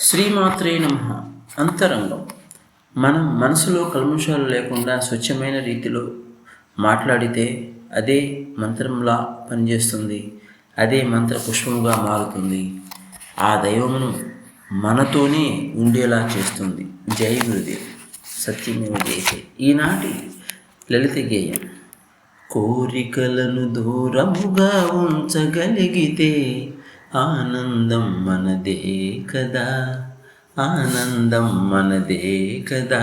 శ్రీమాత్రే నమః. అంతరంగం. మనం మనసులో కల్మషాలు లేకుండా స్వచ్ఛమైన రీతిలో మాట్లాడితే అదే మంత్రంలా పనిచేస్తుంది. అదే మంత్ర పుష్పముగా మారుతుంది. ఆ దైవమును మనతోనే ఉండేలా చేస్తుంది. జై గురుదేవ్. సత్యమేవ జయతే. ఈనాటి లలిత గేయం. కోరికలను దూరముగా ఉంచగలిగితే ఆనందం మనదే కదా, ఆనందం మనదే కదా.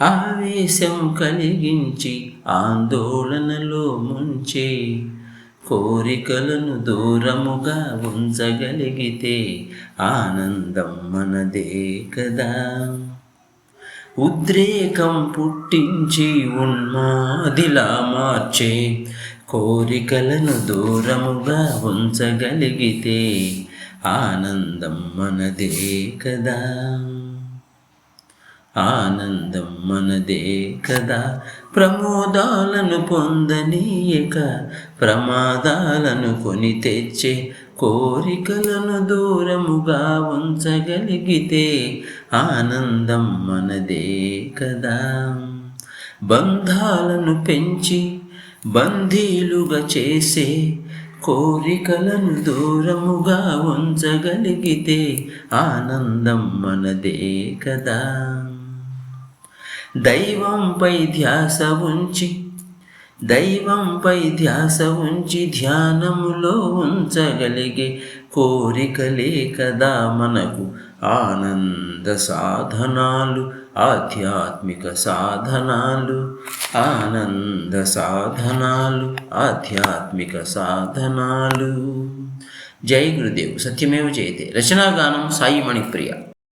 ఆవేశం కలిగించి ఆందోళనలో ముంచే కోరికలను దూరముగా ఉంచగలిగితే ఆనందం మనదే కదా. ఉద్రేకం పుట్టించి ఉన్మాదిలా మార్చే కోరికలను దూరముగా ఉంచగలిగితే ఆనందం మనదే కదా, ఆనందం మనదే కదా. ప్రమోదాలను పొందనీయక ప్రమాదాలను కొని తెచ్చే కోరికలను దూరముగా ఉంచగలిగితే ఆనందం మనదే కదా. బంధాలను పెంచి బందీలుగా చేసే కోరికలను దూరముగా ఉంచగలిగితే ఆనందం మనదే కదా. దైవంపై ధ్యాస ఉంచి ధ్యానములో ఉంచగలిగే కోరికలే కదా మనకు ఆనంద సాధనాలు, ఆధ్యాత్మిక సాధనాలు. ఆనంద సాధనాలు, ఆధ్యాత్మిక సాధనాలు. జై గురుదేవ్. సత్యమేవ జయతే. రచనాగానం సాయి మణిప్రియ.